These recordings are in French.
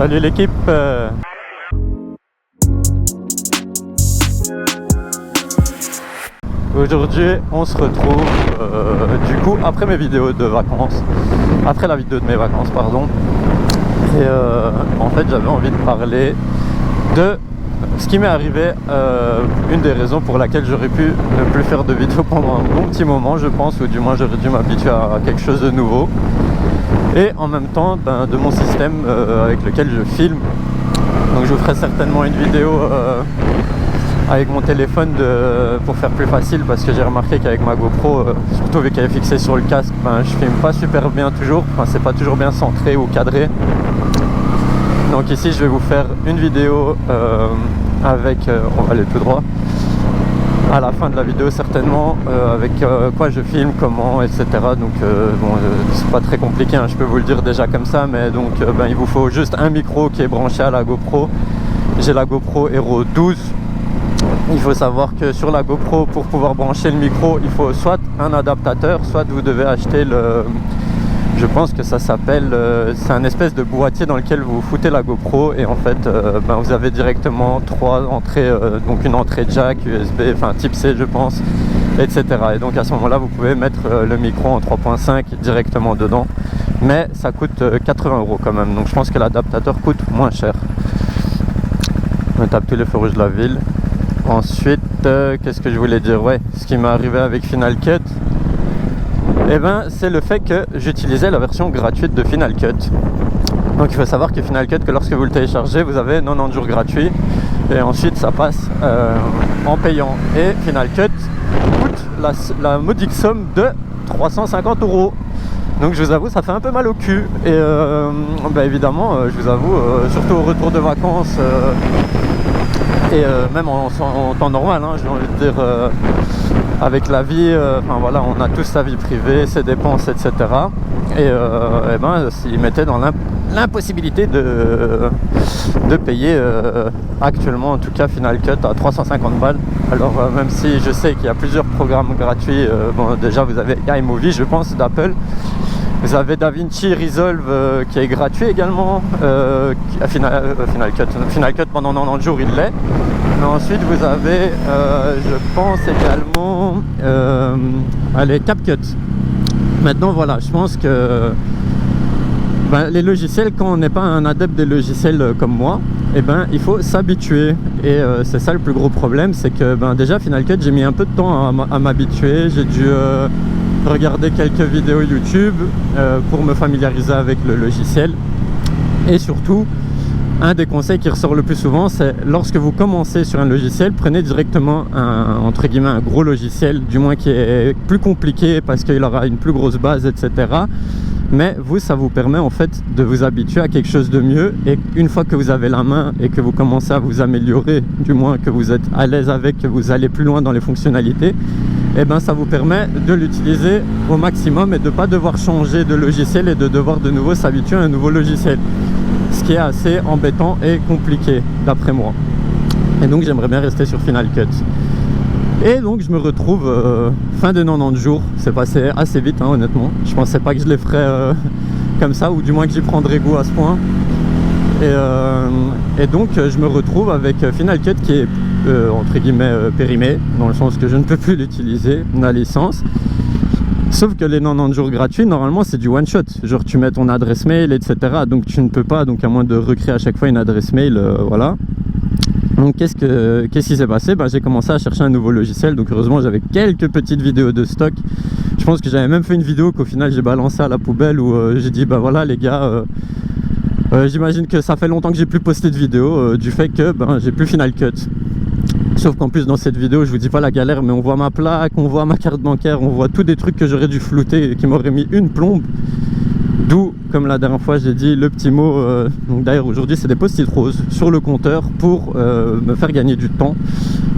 Salut l'équipe. Aujourd'hui on se retrouve du coup après mes vidéos de vacances, après la vidéo de mes vacances pardon, et en fait j'avais envie de parler de ce qui m'est arrivé, une des raisons pour laquelle j'aurais pu ne plus faire de vidéos pendant un bon petit moment je pense, ou du moins j'aurais dû m'habituer à quelque chose de nouveau, et en même temps de mon système avec lequel je filme. Donc je vous ferai certainement une vidéo avec mon téléphone pour faire plus facile, parce que j'ai remarqué qu'avec ma GoPro, surtout vu qu'elle est fixée sur le casque, je filme pas super bien toujours, enfin c'est pas toujours bien centré ou cadré. Donc ici je vais vous faire une vidéo avec, on va aller tout droit, à la fin de la vidéo certainement, avec quoi je filme, comment, etc. Donc bon, c'est pas très compliqué, hein, je peux vous le dire déjà comme ça, mais donc il vous faut juste un micro qui est branché à la GoPro. J'ai la GoPro Hero 12. Il faut savoir que sur la GoPro, pour pouvoir brancher le micro, il faut soit un adaptateur, soit vous devez acheter le... Je pense que ça s'appelle... c'est un espèce de boîtier dans lequel vous foutez la GoPro, et en fait vous avez directement 3 entrées, donc une entrée jack, USB, enfin type C je pense, etc. Et donc à ce moment là vous pouvez mettre le micro en 3.5 directement dedans, mais ça coûte 80 € quand même, donc je pense que l'adaptateur coûte moins cher. On tape tous les feux rouges de la ville. Ensuite, qu'est-ce que je voulais dire? Ouais, ce qui m'est arrivé avec Final Cut, c'est le fait que j'utilisais la version gratuite de Final Cut. Donc il faut savoir que Final Cut, que lorsque vous le téléchargez, vous avez 90 jours gratuits, et ensuite ça passe en payant. Et Final Cut coûte la modique somme de 350 €. Donc je vous avoue, ça fait un peu mal au cul. Et évidemment, je vous avoue, surtout au retour de vacances, et même en temps normal, hein, j'ai envie de dire, avec la vie, voilà, on a tous sa vie privée, ses dépenses, etc. Et s'ils mettaient dans l'impossibilité de payer actuellement, en tout cas Final Cut à 350 balles. Alors même si je sais qu'il y a plusieurs programmes gratuits, déjà vous avez iMovie je pense d'Apple, vous avez DaVinci Resolve qui est gratuit également, Final Cut pendant 90 jours il l'est, mais ensuite vous avez je pense également CapCut. Maintenant voilà, je pense que les logiciels, quand on n'est pas un adepte des logiciels comme moi, il faut s'habituer, et c'est ça le plus gros problème, c'est que déjà Final Cut j'ai mis un peu de temps à m'habituer. J'ai dû regarder quelques vidéos YouTube pour me familiariser avec le logiciel, et surtout un des conseils qui ressort le plus souvent, c'est lorsque vous commencez sur un logiciel, prenez directement entre guillemets un gros logiciel, du moins qui est plus compliqué parce qu'il aura une plus grosse base, etc. Mais vous, ça vous permet en fait de vous habituer à quelque chose de mieux, et une fois que vous avez la main et que vous commencez à vous améliorer, du moins que vous êtes à l'aise avec, que vous allez plus loin dans les fonctionnalités, ça vous permet de l'utiliser au maximum et de ne pas devoir changer de logiciel et de devoir de nouveau s'habituer à un nouveau logiciel, ce qui est assez embêtant et compliqué d'après moi. Et donc j'aimerais bien rester sur Final Cut. Et donc je me retrouve fin des 90 jours, c'est passé assez vite hein, honnêtement. Je pensais pas que je les ferais comme ça, ou du moins que j'y prendrais goût à ce point. Et donc je me retrouve avec Final Cut qui est entre guillemets périmé, dans le sens que je ne peux plus l'utiliser, la licence. Sauf que les 90 jours gratuits, normalement c'est du one shot, genre tu mets ton adresse mail, etc. Donc tu ne peux pas, donc à moins de recréer à chaque fois une adresse mail, voilà. Donc qu'est-ce qui s'est passé? J'ai commencé à chercher un nouveau logiciel, donc heureusement j'avais quelques petites vidéos de stock. Je pense que j'avais même fait une vidéo qu'au final j'ai balancée à la poubelle, où j'ai dit voilà les gars, j'imagine que ça fait longtemps que j'ai plus posté de vidéo du fait que j'ai plus Final Cut. Sauf qu'en plus dans cette vidéo je vous dis pas la galère, mais on voit ma plaque, on voit ma carte bancaire, on voit tous des trucs que j'aurais dû flouter et qui m'auraient mis une plombe. D'où, comme la dernière fois j'ai dit, le petit mot, donc d'ailleurs aujourd'hui c'est des post-it roses sur le compteur pour me faire gagner du temps,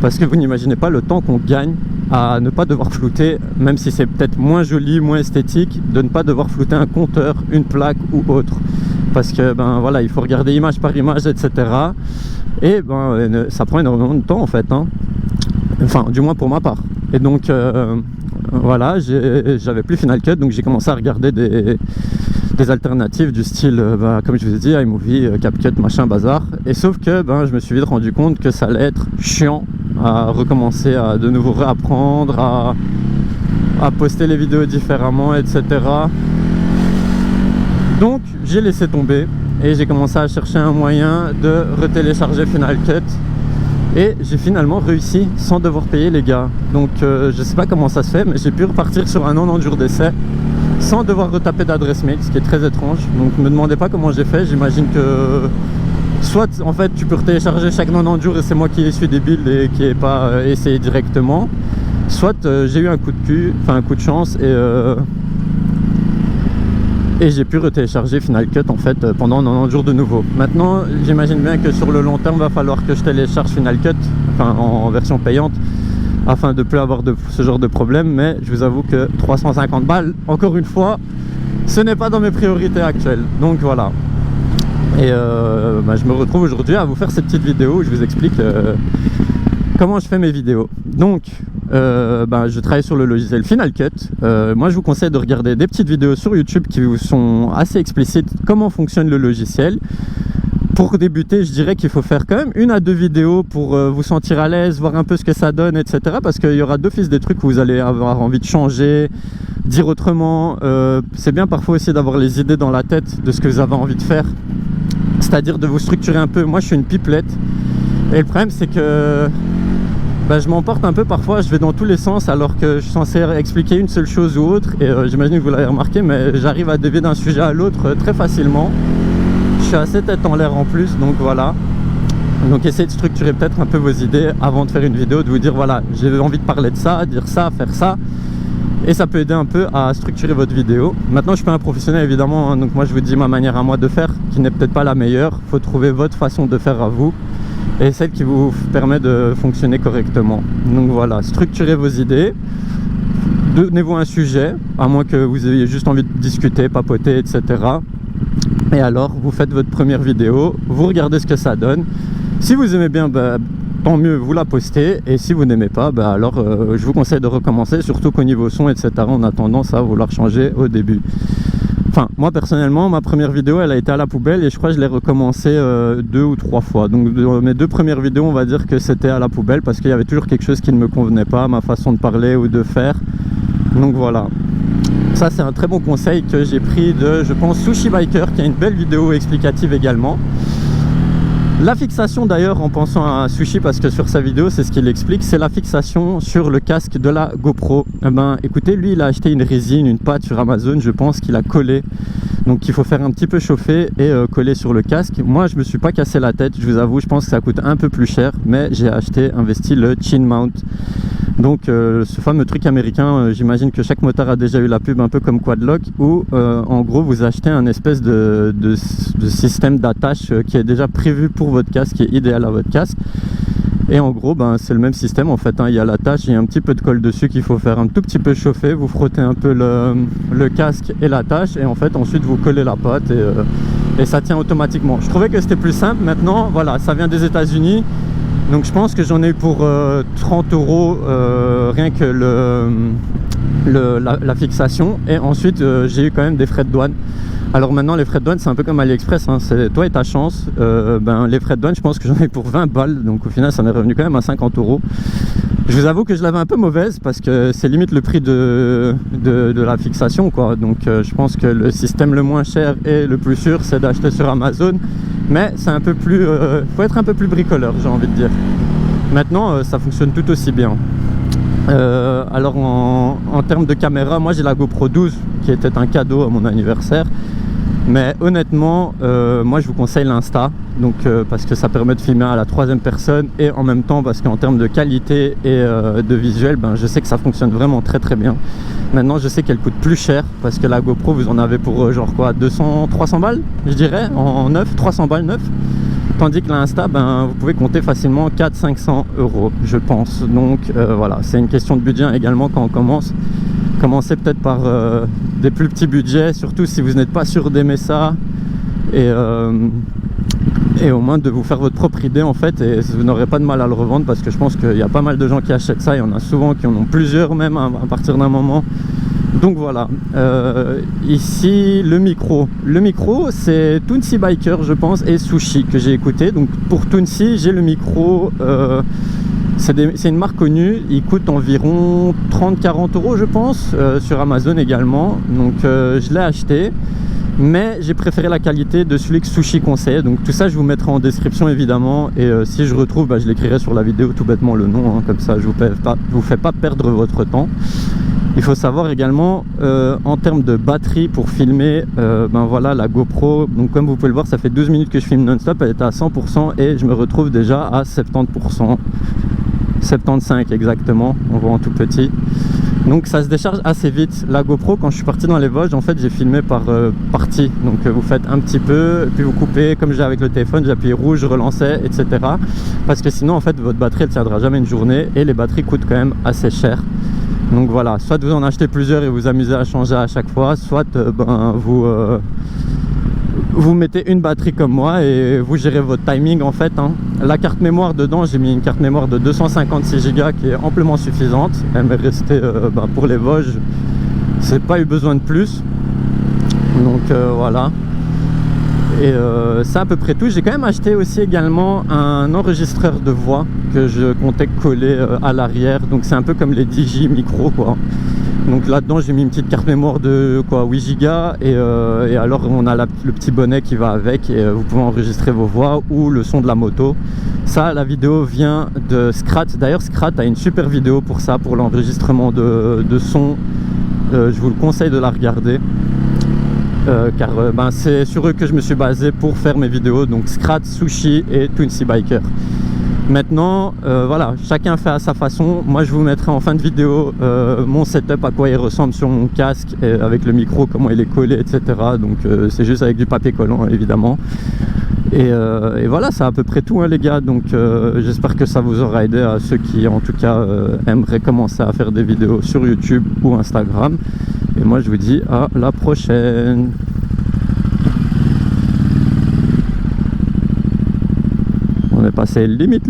parce que vous n'imaginez pas le temps qu'on gagne à ne pas devoir flouter, même si c'est peut-être moins joli, moins esthétique, de ne pas devoir flouter un compteur, une plaque ou autre, parce que voilà, il faut regarder image par image, etc. Et ça prend énormément de temps en fait, hein. Enfin du moins pour ma part. Et donc voilà, j'avais plus Final Cut, donc j'ai commencé à regarder des alternatives du style, comme je vous ai dit, iMovie, CapCut, machin, bazar. Et sauf que je me suis vite rendu compte que ça allait être chiant à recommencer, à de nouveau réapprendre, à poster les vidéos différemment, etc. Donc j'ai laissé tomber et j'ai commencé à chercher un moyen de retélécharger Final Cut. Et j'ai finalement réussi sans devoir payer les gars. Donc je sais pas comment ça se fait, mais j'ai pu repartir sur un 90 jours d'essai sans devoir retaper d'adresse mail, ce qui est très étrange. Donc me demandez pas comment j'ai fait. J'imagine que soit en fait tu peux télécharger chaque 90 jours et c'est moi qui essuie des builds et qui n'ai pas essayé directement. Soit j'ai eu un coup de chance et j'ai pu retélécharger Final Cut en fait pendant 90 jours de nouveau. Maintenant j'imagine bien que sur le long terme va falloir que je télécharge Final Cut, en version payante, afin de ne plus avoir ce genre de problème. Mais je vous avoue que 350 balles, encore une fois, ce n'est pas dans mes priorités actuelles. Donc voilà. Et je me retrouve aujourd'hui à vous faire cette petite vidéo où je vous explique comment je fais mes vidéos. Donc je travaille sur le logiciel Final Cut. Moi je vous conseille de regarder des petites vidéos sur YouTube qui vous sont assez explicites comment fonctionne le logiciel. Pour débuter, je dirais qu'il faut faire quand même 1 à 2 vidéos pour vous sentir à l'aise, voir un peu ce que ça donne, etc. Parce qu'il y aura d'office des trucs où vous allez avoir envie de changer, dire autrement. C'est bien parfois aussi d'avoir les idées dans la tête de ce que vous avez envie de faire, c'est-à-dire de vous structurer un peu. Moi je suis une pipelette et le problème c'est que je m'emporte un peu parfois, je vais dans tous les sens alors que je suis censé expliquer une seule chose ou autre. Et j'imagine que vous l'avez remarqué, mais j'arrive à dévier d'un sujet à l'autre très facilement. Je suis assez tête en l'air en plus, donc voilà. Donc essayez de structurer peut-être un peu vos idées avant de faire une vidéo, de vous dire voilà, j'ai envie de parler de ça, dire ça, faire ça. Et ça peut aider un peu à structurer votre vidéo. Maintenant je suis pas un professionnel évidemment, hein, donc moi je vous dis ma manière à moi de faire, qui n'est peut-être pas la meilleure. Il faut trouver votre façon de faire à vous et celle qui vous permet de fonctionner correctement. Donc voilà, structurez vos idées, donnez-vous un sujet, à moins que vous ayez juste envie de discuter, papoter, etc. Et alors vous faites votre première vidéo, vous regardez ce que ça donne. Si vous aimez bien, tant mieux, vous la postez. Et si vous n'aimez pas, alors je vous conseille de recommencer, surtout qu'au niveau son, etc. on a tendance à vouloir changer au début. Enfin, moi personnellement, ma première vidéo, elle a été à la poubelle et je crois que je l'ai recommencé 2 ou 3 fois. Donc mes 2 premières vidéos, on va dire que c'était à la poubelle parce qu'il y avait toujours quelque chose qui ne me convenait pas, ma façon de parler ou de faire. Donc voilà. Ça, c'est un très bon conseil que j'ai pris de, je pense, Sushi Biker, qui a une belle vidéo explicative également. La fixation d'ailleurs, en pensant à Sushi, parce que sur sa vidéo c'est ce qu'il explique, c'est la fixation sur le casque de la GoPro. Écoutez, lui il a acheté une résine, une pâte sur Amazon, je pense qu'il a collé. Donc il faut faire un petit peu chauffer et coller sur le casque. Moi je me suis pas cassé la tête, je vous avoue, je pense que ça coûte un peu plus cher, mais j'ai investi le Chin Mount. Donc ce fameux truc américain, j'imagine que chaque motard a déjà eu la pub, un peu comme Quadlock, où en gros vous achetez un espèce de système d'attache qui est déjà prévu pour votre casque, qui est idéal à votre casque. Et en gros c'est le même système en fait, hein. Il y a l'attache, il y a un petit peu de colle dessus qu'il faut faire un tout petit peu chauffer, vous frottez un peu le casque et l'attache et en fait ensuite vous collez la pâte et ça tient automatiquement. Je trouvais que c'était plus simple. Maintenant voilà, ça vient des États-Unis. Donc je pense que j'en ai eu pour 30 € rien que la fixation. Et ensuite j'ai eu quand même des frais de douane. Alors maintenant les frais de douane c'est un peu comme AliExpress, hein. C'est toi et ta chance. Les frais de douane je pense que j'en ai pour 20 balles. Donc au final ça m'est revenu quand même à 50 €. Je vous avoue que je l'avais un peu mauvaise parce que c'est limite le prix de la fixation quoi. Donc je pense que le système le moins cher et le plus sûr c'est d'acheter sur Amazon. Mais c'est un peu plus, faut être un peu plus bricoleur, j'ai envie de dire. Maintenant ça fonctionne tout aussi bien. Alors en termes de caméra, moi j'ai la GoPro 12 qui était un cadeau à mon anniversaire. Mais honnêtement, moi je vous conseille l'Insta, donc parce que ça permet de filmer à la 3e personne et en même temps parce qu'en termes de qualité et de visuel, je sais que ça fonctionne vraiment très très bien. Maintenant je sais qu'elle coûte plus cher parce que la GoPro vous en avez pour genre quoi, 200-300 balles je dirais, en neuf, 300 balles neuf. Tandis que l'Insta, vous pouvez compter facilement 400-500 € je pense. Donc voilà, c'est une question de budget également quand on commence. Commencez peut-être par des plus petits budgets, surtout si vous n'êtes pas sûr d'aimer ça, et au moins de vous faire votre propre idée en fait, et vous n'aurez pas de mal à le revendre parce que je pense qu'il y a pas mal de gens qui achètent ça, il y en a souvent qui en ont plusieurs même à partir d'un moment. Donc voilà, ici le micro c'est Toonsy Biker je pense et Sushi que j'ai écouté. Donc pour Toonsy j'ai le micro, c'est une marque connue, il coûte environ 30-40 € je pense, sur Amazon également. Donc je l'ai acheté, mais j'ai préféré la qualité de celui que Sushi conseille. Donc tout ça je vous mettrai en description évidemment, et si je retrouve je l'écrirai sur la vidéo tout bêtement le nom, hein, comme ça je vous fais pas perdre votre temps. Il faut savoir également en termes de batterie pour filmer, ben voilà la GoPro, donc comme vous pouvez le voir ça fait 12 minutes que je filme non-stop, elle est à 100% et je me retrouve déjà à 70%, 75 exactement, on voit en tout petit. Donc ça se décharge assez vite. La GoPro, quand je suis parti dans les Vosges, en fait j'ai filmé par partie. Donc vous faites un petit peu, puis vous coupez, comme j'ai avec le téléphone, j'appuie rouge, je relançais, etc. Parce que sinon en fait votre batterie elle tiendra jamais une journée et les batteries coûtent quand même assez cher. Donc voilà, soit vous en achetez plusieurs et vous amusez à changer à chaque fois, soit vous mettez une batterie comme moi et vous gérez votre timing en fait, hein. La carte mémoire dedans, j'ai mis une carte mémoire de 256 Go qui est amplement suffisante. Elle m'est restée pour les Vosges, c'est pas eu besoin de plus. Donc voilà. Et c'est à peu près tout. J'ai quand même acheté aussi également un enregistreur de voix que je comptais coller à l'arrière. Donc c'est un peu comme les DJ micro quoi. Donc là-dedans j'ai mis une petite carte mémoire de 8 Go et alors on a le petit bonnet qui va avec et vous pouvez enregistrer vos voix ou le son de la moto. Ça, la vidéo vient de Scrat. D'ailleurs Scrat a une super vidéo pour ça, pour l'enregistrement de son. Je vous le conseille de la regarder. Car c'est sur eux que je me suis basé pour faire mes vidéos, donc Scrat, Sushi et Toonsy Biker. Maintenant voilà, chacun fait à sa façon. Moi je vous mettrai en fin de vidéo mon setup, à quoi il ressemble sur mon casque et avec le micro, comment il est collé, etc. Donc c'est juste avec du papier collant évidemment. Et voilà, c'est à peu près tout hein, les gars. Donc j'espère que ça vous aura aidé à ceux qui en tout cas aimeraient commencer à faire des vidéos sur YouTube ou Instagram. Et moi je vous dis à la prochaine. On est passé limite.